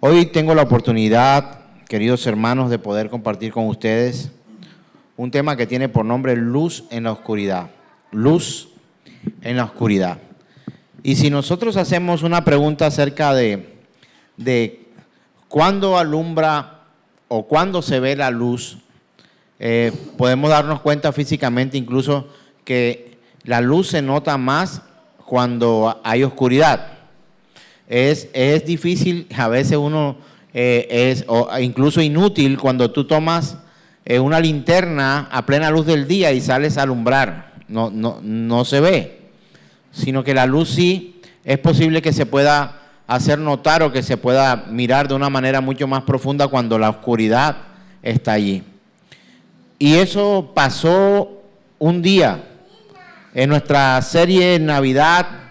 Hoy tengo la oportunidad, queridos hermanos, de poder compartir con ustedes un tema que tiene por nombre luz en la oscuridad. Luz en la oscuridad. Y si nosotros hacemos una pregunta acerca de cuándo alumbra o cuándo se ve la luz, podemos darnos cuenta físicamente incluso que la luz se nota más cuando hay oscuridad. Es difícil, a veces uno o incluso inútil cuando tú tomas una linterna a plena luz del día y sales a alumbrar. No se ve, sino que la luz sí es posible que se pueda hacer notar o que se pueda mirar de una manera mucho más profunda cuando la oscuridad está allí. Y eso pasó un día. En nuestra serie Navidad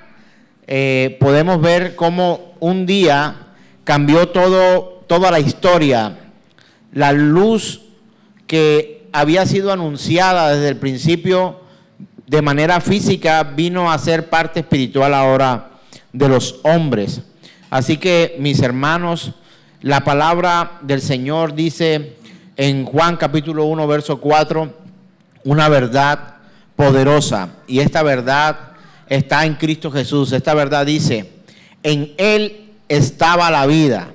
podemos ver cómo un día cambió toda la historia. La luz que había sido anunciada desde el principio de manera física vino a ser parte espiritual ahora de los hombres. Así que, mis hermanos, la palabra del Señor dice en Juan capítulo 1, verso 4, una verdad poderosa. Y esta verdad está en Cristo Jesús. Esta verdad dice, en Él estaba la vida.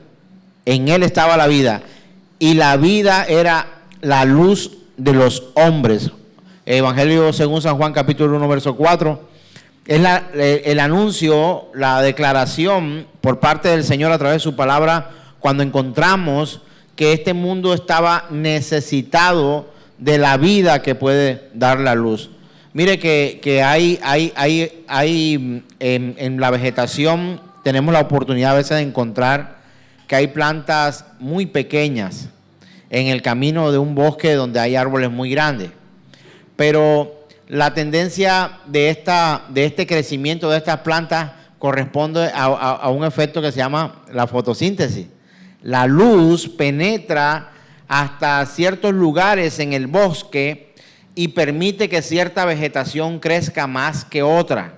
En Él estaba la vida. Y la vida era la luz de los hombres. Evangelio según San Juan capítulo 1, verso 4. Es el anuncio, la declaración por parte del Señor a través de su palabra cuando encontramos que este mundo estaba necesitado de la vida que puede dar la luz. Mire que hay en la vegetación tenemos la oportunidad a veces de encontrar que hay plantas muy pequeñas en el camino de un bosque donde hay árboles muy grandes. Pero la tendencia de este crecimiento de estas plantas corresponde a un efecto que se llama la fotosíntesis. La luz penetra hasta ciertos lugares en el bosque y permite que cierta vegetación crezca más que otra.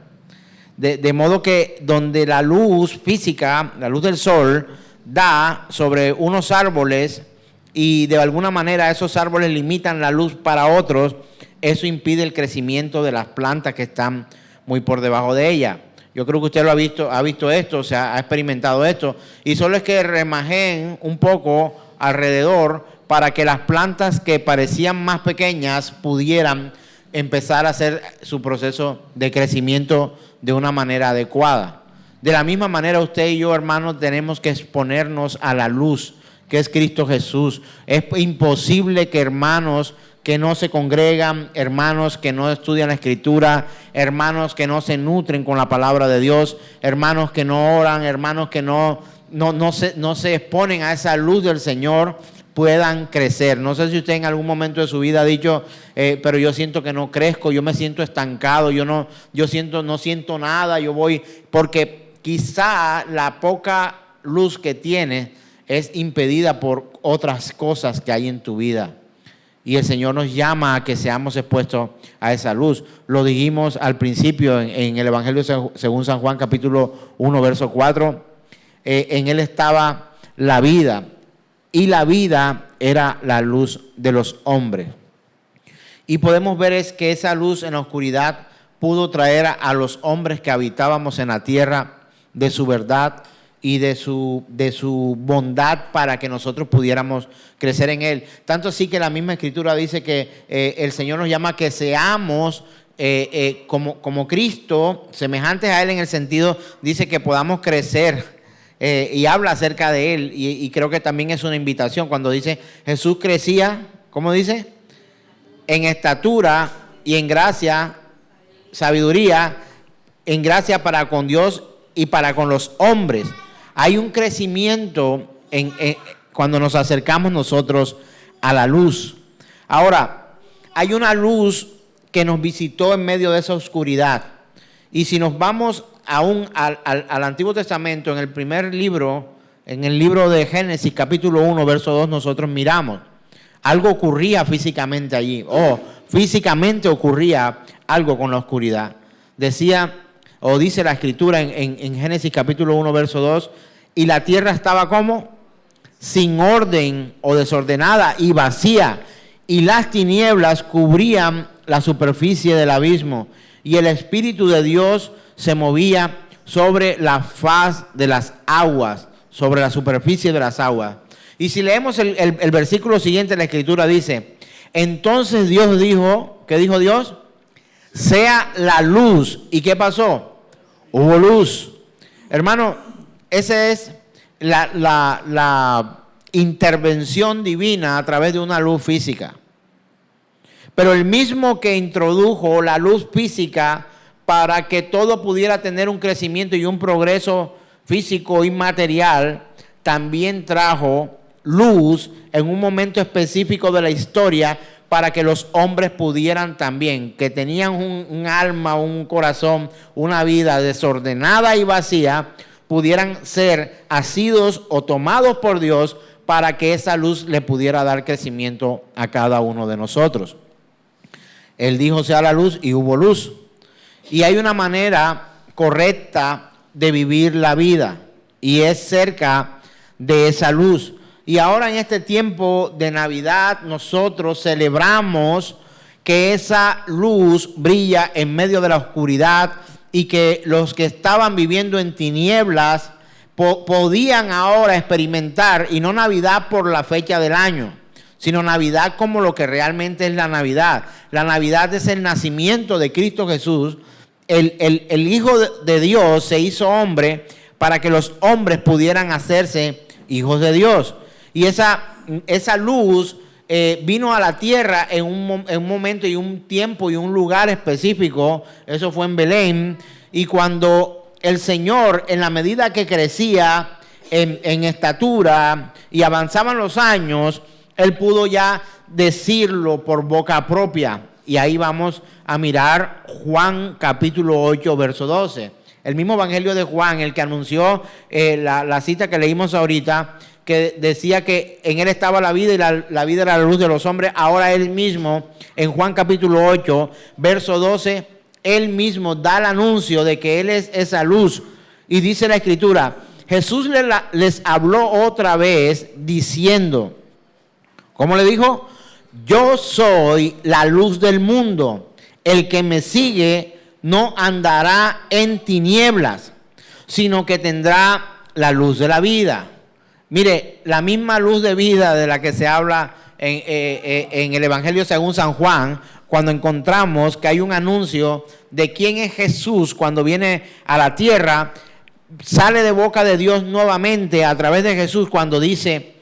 De modo que donde la luz física, la luz del sol, da sobre unos árboles y de alguna manera esos árboles limitan la luz para otros, eso impide el crecimiento de las plantas que están muy por debajo de ella. Yo creo que usted lo ha visto esto, o sea, ha experimentado esto. Y solo es que remajeen un poco alrededor para que las plantas que parecían más pequeñas pudieran empezar a hacer su proceso de crecimiento de una manera adecuada. De la misma manera, usted y yo, hermanos, tenemos que exponernos a la luz, que es Cristo Jesús. Es imposible que hermanos que no se congregan, hermanos que no estudian la Escritura, hermanos que no se nutren con la palabra de Dios, hermanos que no oran, hermanos que no se exponen a esa luz del Señor, puedan crecer. No sé si usted en algún momento de su vida ha dicho, pero yo siento que no crezco, yo me siento estancado, no siento nada, yo voy, porque quizá la poca luz que tienes es impedida por otras cosas que hay en tu vida. Y el Señor nos llama a que seamos expuestos a esa luz. Lo dijimos al principio en el Evangelio según San Juan capítulo 1, verso 4. En Él estaba la vida y la vida era la luz de los hombres. Y podemos ver es que esa luz en la oscuridad pudo traer a los hombres que habitábamos en la tierra de su verdad y de su bondad para que nosotros pudiéramos crecer en Él. Tanto así que la misma Escritura dice que el Señor nos llama a que seamos como Cristo, semejantes a Él en el sentido, dice que podamos crecer y habla acerca de Él y creo que también es una invitación cuando dice Jesús crecía, ¿cómo dice? En estatura y en gracia, sabiduría, en gracia para con Dios y para con los hombres. Hay un crecimiento cuando nos acercamos nosotros a la luz. Ahora, hay una luz que nos visitó en medio de esa oscuridad. Y si nos vamos aún al Antiguo Testamento, en el primer libro, en el libro de Génesis, capítulo 1, verso 2, nosotros miramos. Algo ocurría físicamente allí. Físicamente ocurría algo con la oscuridad. Dice la Escritura en Génesis capítulo 1, verso 2, y la tierra estaba ¿cómo? sin orden o desordenada y vacía, y las tinieblas cubrían la superficie del abismo, y el Espíritu de Dios se movía sobre la faz de las aguas, sobre la superficie de las aguas. Y si leemos el versículo siguiente de la Escritura, dice: entonces Dios dijo, ¿qué dijo Dios? Sea la luz. ¿Y qué pasó? Hubo luz. Hermano, esa es la intervención divina a través de una luz física. Pero el mismo que introdujo la luz física para que todo pudiera tener un crecimiento y un progreso físico y material, también trajo luz en un momento específico de la historia para que los hombres pudieran también, que tenían un alma, un corazón, una vida desordenada y vacía, pudieran ser asidos o tomados por Dios para que esa luz le pudiera dar crecimiento a cada uno de nosotros. Él dijo: sea la luz, y hubo luz. Y hay una manera correcta de vivir la vida, y es cerca de esa luz. Y ahora en este tiempo de Navidad nosotros celebramos que esa luz brilla en medio de la oscuridad, y que los que estaban viviendo en tinieblas podían ahora experimentar, y no Navidad por la fecha del año, sino Navidad como lo que realmente es la Navidad. La Navidad es el nacimiento de Cristo Jesús. El Hijo de Dios se hizo hombre para que los hombres pudieran hacerse hijos de Dios. Y esa luz vino a la tierra en un momento y un tiempo y un lugar específico. Eso fue en Belén. Y cuando el Señor, en la medida que crecía en estatura y avanzaban los años, Él pudo ya decirlo por boca propia. Y ahí vamos a mirar Juan capítulo 8, verso 12. El mismo evangelio de Juan, el que anunció la cita que leímos ahorita, que decía que en Él estaba la vida, y la vida era la luz de los hombres. Ahora Él mismo, en Juan capítulo 8, verso 12, Él mismo da el anuncio de que Él es esa luz. Y dice la Escritura: Jesús les habló otra vez diciendo, ¿cómo le dijo? Yo soy la luz del mundo. El que me sigue no andará en tinieblas, sino que tendrá la luz de la vida. Mire, la misma luz de vida de la que se habla en el Evangelio según San Juan, cuando encontramos que hay un anuncio de quién es Jesús cuando viene a la tierra, sale de boca de Dios nuevamente a través de Jesús cuando dice: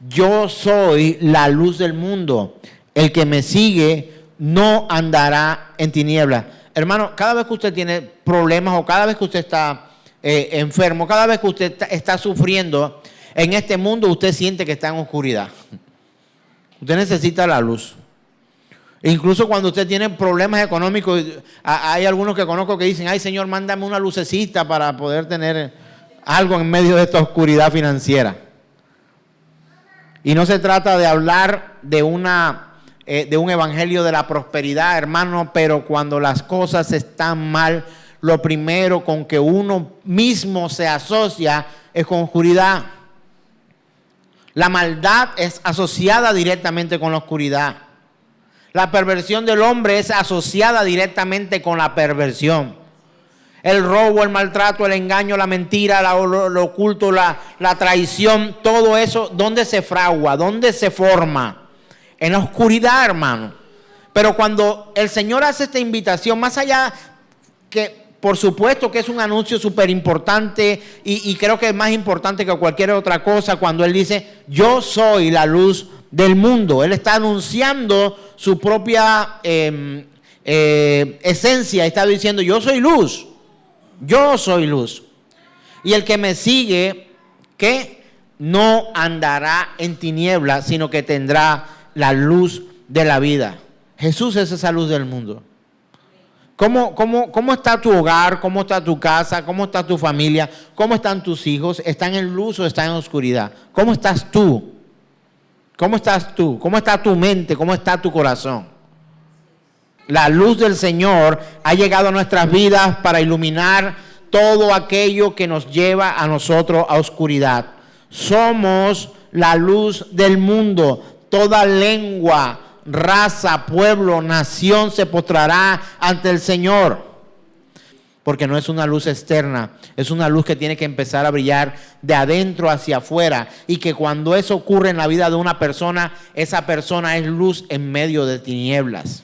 yo soy la luz del mundo. El que me sigue no andará en tinieblas. Hermano, cada vez que usted tiene problemas, o cada vez que usted está enfermo, cada vez que usted está sufriendo en este mundo, usted siente que está en oscuridad. Usted necesita la luz. Incluso cuando usted tiene problemas económicos, hay algunos que conozco que dicen: ay, Señor, mándame una lucecita para poder tener algo en medio de esta oscuridad financiera. Y no se trata de hablar de un evangelio de la prosperidad, hermano, pero cuando las cosas están mal, lo primero con que uno mismo se asocia es con oscuridad. La maldad es asociada directamente con la oscuridad. La perversión del hombre es asociada directamente con la perversión. El robo, el maltrato, el engaño, la mentira, lo oculto, la traición, todo eso, ¿dónde se fragua? ¿Dónde se forma? En la oscuridad, hermano. Pero cuando el Señor hace esta invitación, más allá que, por supuesto que es un anuncio súper importante, y creo que es más importante que cualquier otra cosa, cuando Él dice: yo soy la luz del mundo. Él está anunciando su propia esencia. Está diciendo: yo soy luz. Yo soy luz. Y el que me sigue, que no andará en tinieblas, sino que tendrá la luz de la vida. Jesús es esa luz del mundo. ¿Cómo está tu hogar? ¿Cómo está tu casa? ¿Cómo está tu familia? ¿Cómo están tus hijos? ¿Están en luz o están en oscuridad? ¿Cómo estás tú? ¿Cómo estás tú? ¿Cómo está tu mente? ¿Cómo está tu corazón? La luz del Señor ha llegado a nuestras vidas para iluminar todo aquello que nos lleva a nosotros a oscuridad. Somos la luz del mundo. Toda lengua, raza, pueblo, nación se postrará ante el Señor. Porque no es una luz externa, es una luz que tiene que empezar a brillar de adentro hacia afuera. Y que cuando eso ocurre en la vida de una persona, esa persona es luz en medio de tinieblas.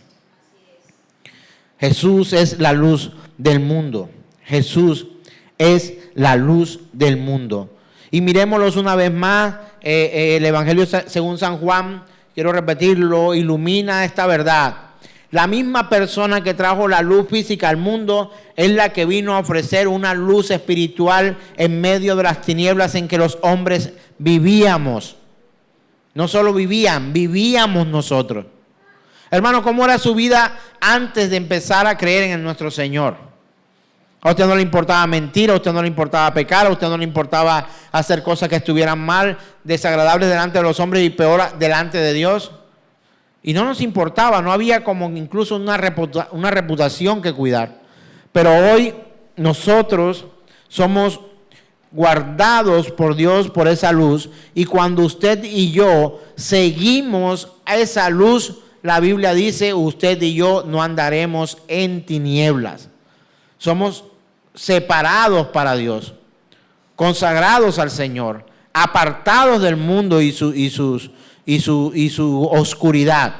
Jesús es la luz del mundo. Jesús es la luz del mundo. Y miremoslos una vez más, el Evangelio según San Juan, quiero repetirlo, ilumina esta verdad. La misma persona que trajo la luz física al mundo es la que vino a ofrecer una luz espiritual en medio de las tinieblas en que los hombres vivíamos. No solo vivían, vivíamos nosotros. Hermano, ¿cómo era su vida antes de empezar a creer en nuestro Señor? A usted no le importaba mentir, a usted no le importaba pecar, a usted no le importaba hacer cosas que estuvieran mal, desagradables delante de los hombres y peor delante de Dios. Y no nos importaba, no había como incluso una reputación que cuidar. Pero hoy nosotros somos guardados por Dios por esa luz. Y cuando usted y yo seguimos a esa luz, la Biblia dice, usted y yo no andaremos en tinieblas. Somos separados para Dios, consagrados al Señor, apartados del mundo y su oscuridad.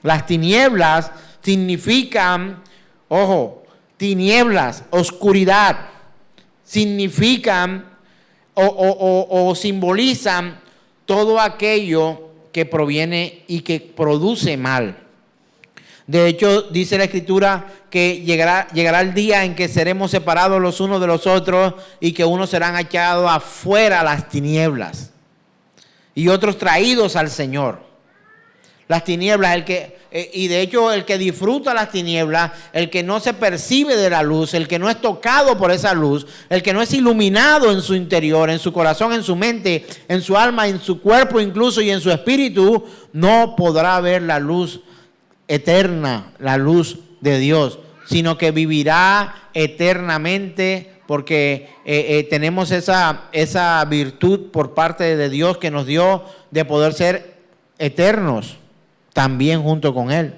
Las tinieblas significan, ojo, tinieblas, oscuridad, significan o simbolizan todo aquello que proviene y que produce mal. De hecho, dice la Escritura que llegará el día en que seremos separados los unos de los otros y que unos serán echados afuera a las tinieblas y otros traídos al Señor. Las tinieblas, y de hecho el que disfruta las tinieblas, el que no se percibe de la luz, el que no es tocado por esa luz, el que no es iluminado en su interior, en su corazón, en su mente, en su alma, en su cuerpo incluso y en su espíritu, no podrá ver la luz eterna, la luz de Dios, sino que vivirá eternamente porque tenemos esa virtud por parte de Dios que nos dio de poder ser eternos también junto con Él.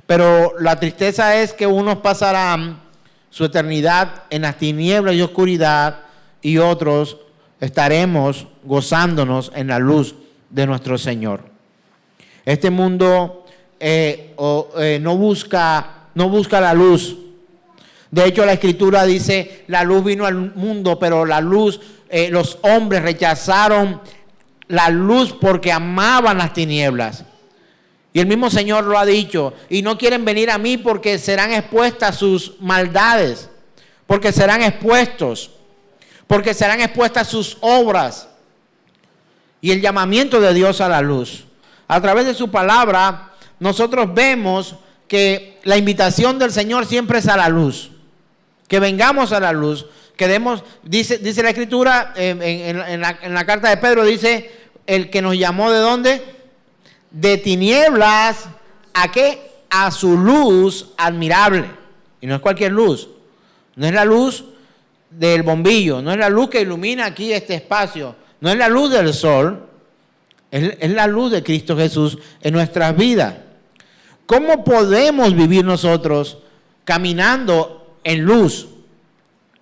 Pero la tristeza es que unos pasarán su eternidad en las tinieblas y oscuridad y otros estaremos gozándonos en la luz de nuestro Señor. Este mundo no busca la luz. De hecho, la Escritura dice, la luz vino al mundo, pero la luz, los hombres rechazaron la luz porque amaban las tinieblas. Y el mismo Señor lo ha dicho, y no quieren venir a mí porque serán expuestas sus maldades, porque serán expuestas sus obras. Y el llamamiento de Dios a la luz. A través de su palabra, nosotros vemos que la invitación del Señor siempre es a la luz. Que vengamos a la luz, dice la Escritura, en la carta de Pedro dice, el que nos llamó ¿de dónde? De tinieblas, ¿a qué? A su luz admirable. Y no es cualquier luz, no es la luz del bombillo, no es la luz que ilumina aquí este espacio, no es la luz del sol, es la luz de Cristo Jesús en nuestras vidas. ¿Cómo podemos vivir nosotros caminando en luz?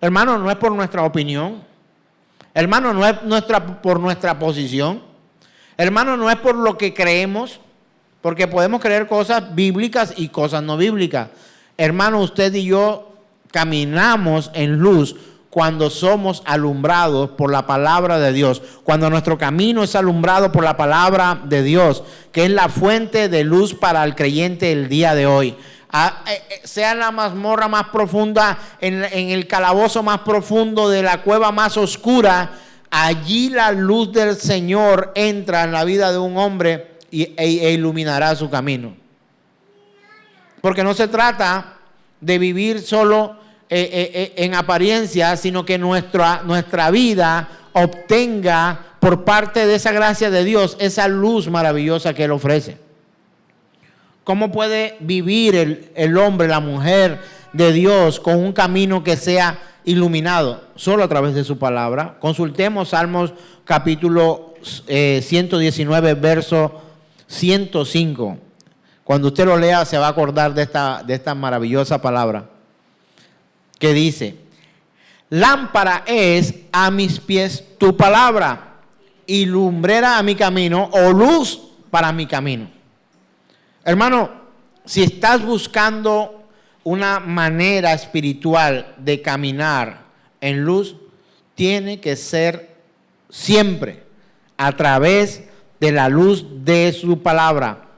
Hermano, no es por nuestra opinión. Hermano, no es por nuestra posición. Hermano, no es por lo que creemos, porque podemos creer cosas bíblicas y cosas no bíblicas. Hermano, usted y yo caminamos en luz cuando somos alumbrados por la palabra de Dios, cuando nuestro camino es alumbrado por la palabra de Dios, que es la fuente de luz para el creyente el día de hoy. Sea en la mazmorra más profunda, en el calabozo más profundo de la cueva más oscura, allí la luz del Señor entra en la vida de un hombre e iluminará su camino. Porque no se trata de vivir solo en apariencia, sino que nuestra vida obtenga por parte de esa gracia de Dios esa luz maravillosa que Él ofrece. ¿Cómo puede vivir el hombre, la mujer de Dios con un camino que sea iluminado? Solo a través de su palabra. Consultemos Salmos capítulo 119, verso 105. Cuando usted lo lea se va a acordar de esta maravillosa palabra que dice: lámpara es a mis pies tu palabra y lumbrera a mi camino, o luz para mi camino. Hermano, si estás buscando una manera espiritual de caminar en luz, tiene que ser siempre a través de la luz de su palabra.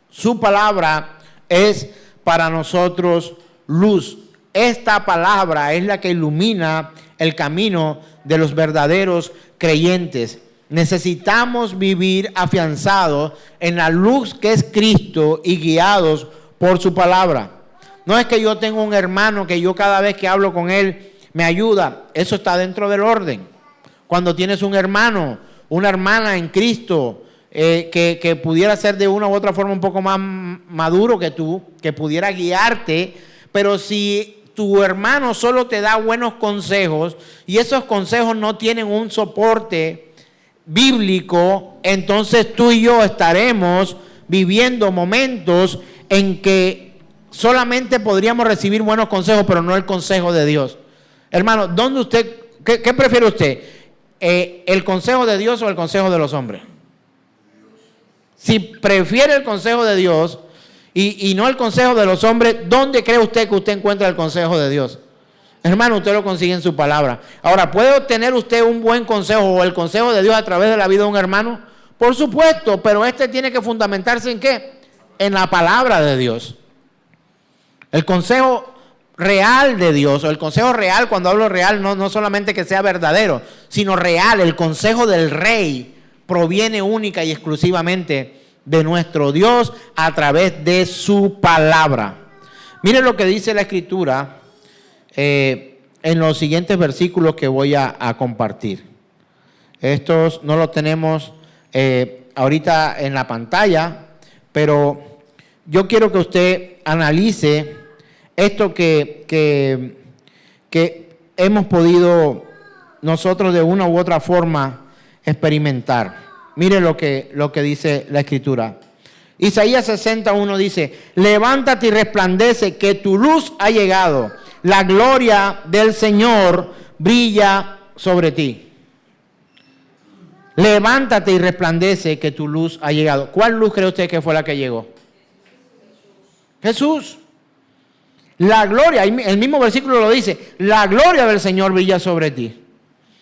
Su palabra es para nosotros luz. Esta palabra es la que ilumina el camino de los verdaderos creyentes. Necesitamos vivir afianzados en la luz que es Cristo y guiados por su palabra. No es que yo tengo un hermano que yo cada vez que hablo con él me ayuda. Eso está dentro del orden. Cuando tienes un hermano, una hermana en Cristo, que pudiera ser de una u otra forma un poco más maduro que tú, que pudiera guiarte, pero si tu hermano solo te da buenos consejos y esos consejos no tienen un soporte bíblico, entonces tú y yo estaremos viviendo momentos en que solamente podríamos recibir buenos consejos, pero no el consejo de Dios. Hermano, ¿qué prefiere usted? ¿El consejo de Dios o el consejo de los hombres? Si prefiere el consejo de Dios y no el consejo de los hombres, ¿dónde cree usted que usted encuentra el consejo de Dios? Hermano, usted lo consigue en su palabra. Ahora, ¿puede obtener usted un buen consejo o el consejo de Dios a través de la vida de un hermano? Por supuesto, pero este tiene que fundamentarse ¿en qué? En la palabra de Dios. El consejo real de Dios, o el consejo real, cuando hablo real, no solamente que sea verdadero, sino real, el consejo del Rey, proviene única y exclusivamente de nuestro Dios a través de su palabra. Miren lo que dice la Escritura en los siguientes versículos que voy a compartir. Estos no los tenemos ahorita en la pantalla, pero yo quiero que usted analice esto que hemos podido nosotros de una u otra forma experimentar. Mire lo que dice la Escritura. Isaías 61 dice: levántate y resplandece, que tu luz ha llegado. La gloria del Señor brilla sobre ti. Levántate y resplandece, que tu luz ha llegado. ¿Cuál luz cree usted que fue la que llegó? Jesús. La gloria, el mismo versículo lo dice: la gloria del Señor brilla sobre ti.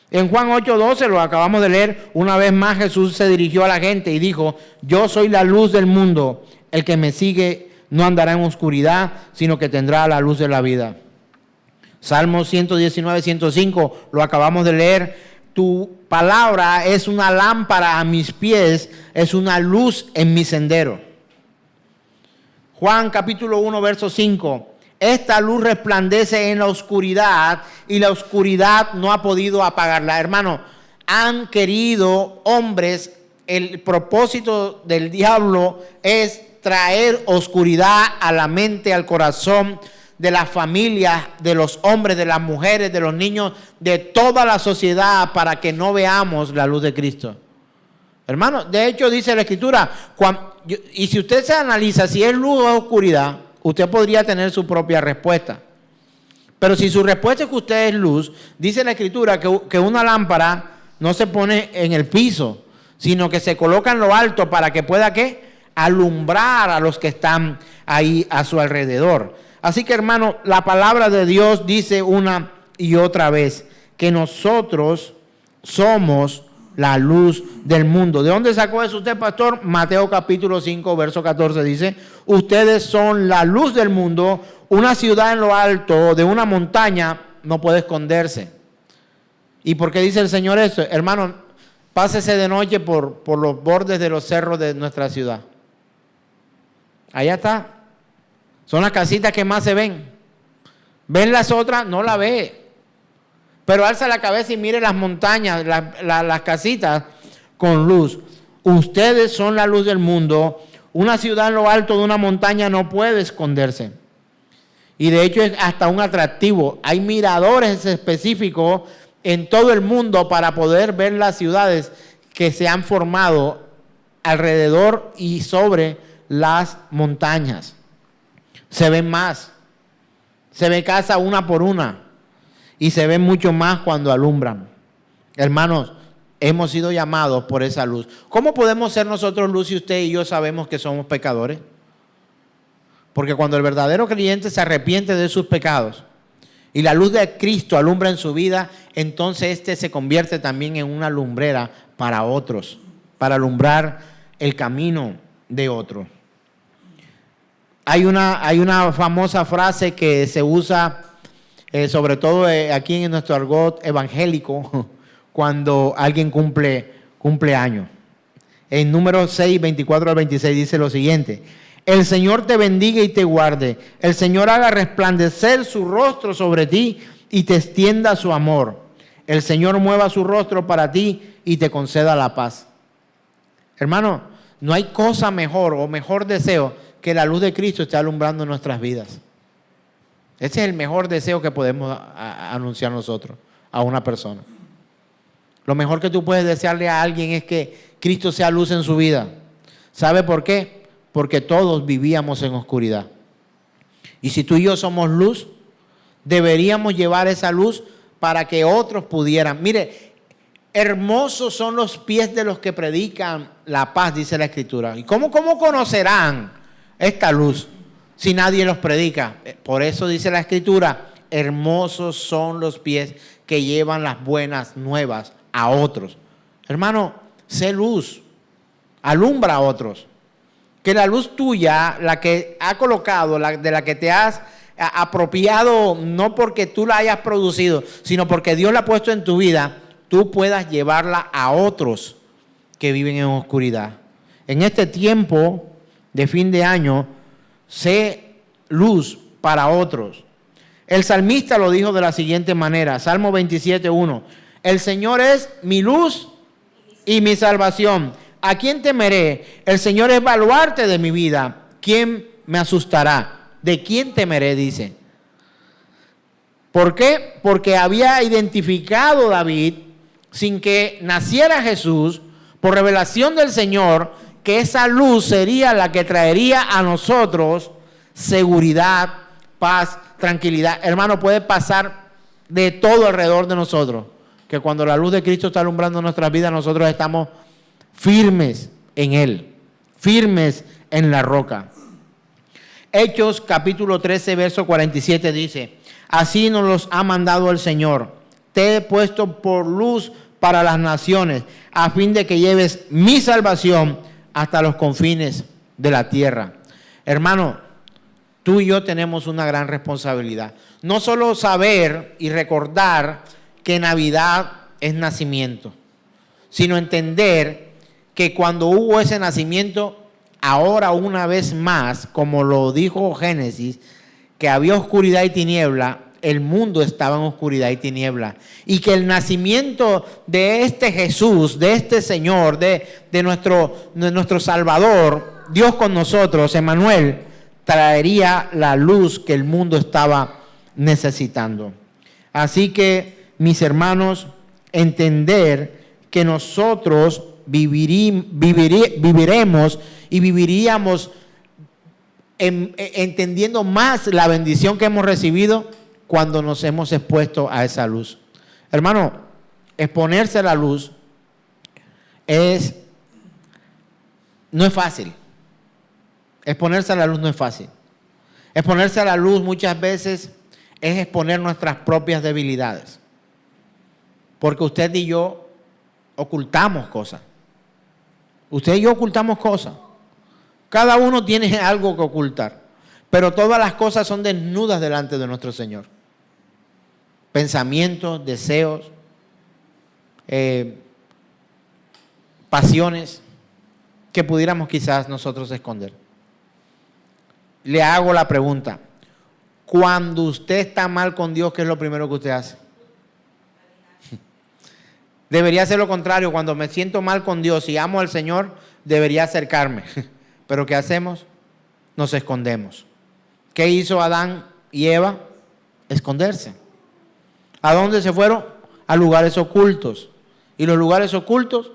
En Juan 8:12, lo acabamos de leer, una vez más Jesús se dirigió a la gente y dijo: yo soy la luz del mundo, el que me sigue no andará en oscuridad, sino que tendrá la luz de la vida. Salmo 119, 105, lo acabamos de leer: tu palabra es una lámpara a mis pies, es una luz en mi sendero. Juan capítulo 1, verso 5. Esta luz resplandece en la oscuridad y la oscuridad no ha podido apagarla. Hermano, han querido hombres, el propósito del diablo es traer oscuridad a la mente, al corazón de las familias, de los hombres, de las mujeres, de los niños, de toda la sociedad, para que no veamos la luz de Cristo. Hermano, de hecho dice la Escritura, y si usted se analiza si es luz o oscuridad, usted podría tener su propia respuesta. Pero si su respuesta es que usted es luz, dice la Escritura que una lámpara no se pone en el piso, sino que se coloca en lo alto para que pueda ¿qué? Alumbrar a los que están ahí a su alrededor. Así que, hermano, la palabra de Dios dice una y otra vez que nosotros somos la luz del mundo. ¿De dónde sacó eso usted, pastor? Mateo capítulo 5, verso 14 dice: ustedes son la luz del mundo. Una ciudad en lo alto de una montaña no puede esconderse. ¿Y por qué dice el Señor eso? Hermano, pásese de noche por los bordes de los cerros de nuestra ciudad. Allá está. Son las casitas que más se ven. ¿Ven las otras? No la ve. Pero alza la cabeza y mire las montañas, las casitas con luz. Ustedes son la luz del mundo. Una ciudad en lo alto de una montaña no puede esconderse. Y de hecho es hasta un atractivo. Hay miradores específicos en todo el mundo para poder ver las ciudades que se han formado alrededor y sobre las montañas. Se ven más. Se ve casa una por una. Y se ven mucho más cuando alumbran. Hermanos, hemos sido llamados por esa luz. ¿Cómo podemos ser nosotros luz si usted y yo sabemos que somos pecadores? Porque cuando el verdadero creyente se arrepiente de sus pecados y la luz de Cristo alumbra en su vida, entonces este se convierte también en una lumbrera para otros, para alumbrar el camino de otros. Hay una famosa frase que se usa sobre todo aquí en nuestro argot evangélico cuando alguien cumple años. En Números 6, 24 al 26 dice lo siguiente: el Señor te bendiga y te guarde. El Señor haga resplandecer su rostro sobre ti y te extienda su amor. El Señor mueva su rostro para ti y te conceda la paz. Hermano, no hay cosa mejor o mejor deseo que la luz de Cristo esté alumbrando nuestras vidas. Ese es el mejor deseo que podemos anunciar nosotros a una persona. Lo mejor que tú puedes desearle a alguien es que Cristo sea luz en su vida. ¿Sabe por qué? Porque todos vivíamos en oscuridad. Y si tú y yo somos luz, deberíamos llevar esa luz para que otros pudieran. Mire, hermosos son los pies de los que predican la paz, dice la Escritura. ¿Y cómo conocerán esta luz si nadie los predica? Por eso dice la Escritura, hermosos son los pies que llevan las buenas nuevas a otros. Hermano, sé luz, alumbra a otros. Que la luz tuya, la que ha colocado, de la que te has apropiado, no porque tú la hayas producido, sino porque Dios la ha puesto en tu vida, tú puedas llevarla a otros que viven en oscuridad. En este tiempo de fin de año, sé luz para otros. El salmista lo dijo de la siguiente manera, Salmo 27:1. El Señor es mi luz y mi salvación. ¿A quién temeré? El Señor es baluarte de mi vida. ¿Quién me asustará? ¿De quién temeré? Dice. ¿Por qué? Porque había identificado David, sin que naciera Jesús, por revelación del Señor, que esa luz sería la que traería a nosotros seguridad, paz, tranquilidad. Hermano, puede pasar de todo alrededor de nosotros, que cuando la luz de Cristo está alumbrando nuestras vidas, nosotros estamos firmes en Él, firmes en la roca. Hechos capítulo 13, verso 47 dice: así nos los ha mandado el Señor. Te he puesto por luz para las naciones, a fin de que lleves mi salvación hasta los confines de la tierra. Hermano, tú y yo tenemos una gran responsabilidad. No solo saber y recordar que Navidad es nacimiento, sino entender que cuando hubo ese nacimiento, ahora una vez más, como lo dijo Génesis, que había oscuridad y tiniebla, el mundo estaba en oscuridad y tiniebla. Y que el nacimiento de este Jesús, de este Señor, de nuestro Salvador, Dios con nosotros, Emmanuel, traería la luz que el mundo estaba necesitando. Así que, mis hermanos, entender que nosotros viviremos y viviríamos entendiendo más la bendición que hemos recibido cuando nos hemos expuesto a esa luz. Hermano, exponerse a la luz no es fácil. Exponerse a la luz no es fácil. Exponerse a la luz muchas veces es exponer nuestras propias debilidades. Porque usted y yo ocultamos cosas. Usted y yo ocultamos cosas. Cada uno tiene algo que ocultar. Pero todas las cosas son desnudas delante de nuestro Señor. Pensamientos, deseos, pasiones que pudiéramos quizás nosotros esconder. Le hago la pregunta. Cuando usted está mal con Dios, ¿qué es lo primero que usted hace? Debería ser lo contrario. Cuando me siento mal con Dios y amo al Señor, debería acercarme. Pero ¿qué hacemos? Nos escondemos. ¿Qué hizo Adán y Eva? Esconderse. ¿A dónde se fueron? A lugares ocultos. Y los lugares ocultos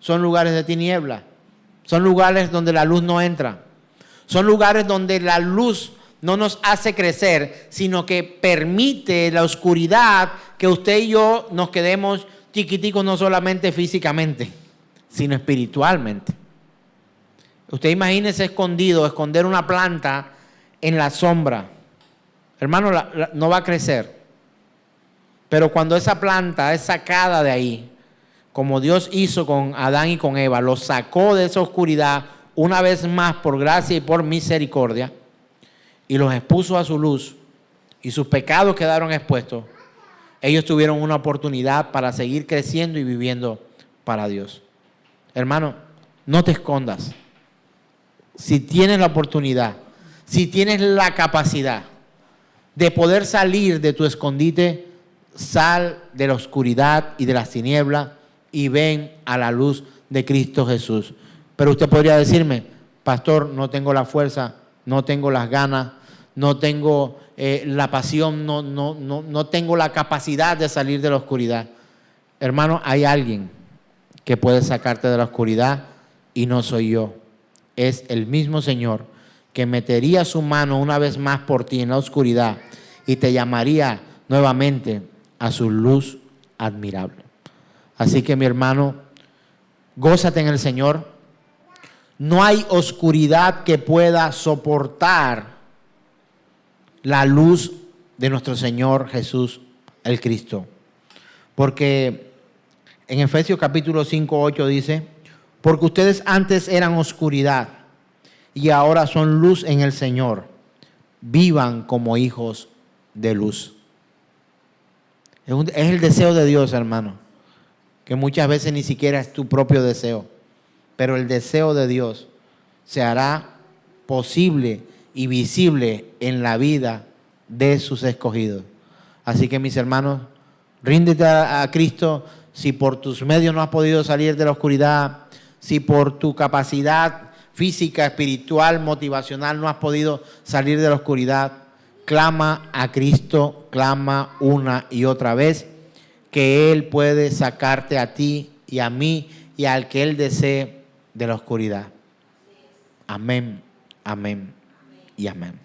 son lugares de tiniebla. Son lugares donde la luz no entra. Son lugares donde la luz no nos hace crecer, sino que permite la oscuridad que usted y yo nos quedemos chiquiticos, no solamente físicamente, sino espiritualmente. Usted imagínese esconder una planta en la sombra. Hermano, no va a crecer. Pero cuando esa planta es sacada de ahí, como Dios hizo con Adán y con Eva, lo sacó de esa oscuridad una vez más por gracia y por misericordia, y los expuso a su luz, y sus pecados quedaron expuestos, ellos tuvieron una oportunidad para seguir creciendo y viviendo para Dios. Hermano, no te escondas. Si tienes la oportunidad, si tienes la capacidad de poder salir de tu escondite, sal de la oscuridad y de las tinieblas y ven a la luz de Cristo Jesús. Pero usted podría decirme, pastor, no tengo la fuerza, no tengo las ganas, no tengo la pasión, no tengo la capacidad de salir de la oscuridad. Hermano, hay alguien que puede sacarte de la oscuridad y no soy yo. Es el mismo Señor que metería su mano una vez más por ti en la oscuridad y te llamaría nuevamente a su luz admirable. Así que, mi hermano, gózate en el Señor. No hay oscuridad que pueda soportar la luz de nuestro Señor Jesús el Cristo. Porque en Efesios capítulo 5, 8 dice, porque ustedes antes eran oscuridad y ahora son luz en el Señor. Vivan como hijos de luz. Es el deseo de Dios, hermano, que muchas veces ni siquiera es tu propio deseo, pero el deseo de Dios se hará posible y visible en la vida de sus escogidos. Así que, mis hermanos, ríndete a Cristo. Si por tus medios no has podido salir de la oscuridad, si por tu capacidad física, espiritual, motivacional no has podido salir de la oscuridad, clama a Cristo, clama una y otra vez, que Él puede sacarte a ti y a mí y al que Él desee de la oscuridad. Amén, amén y amén.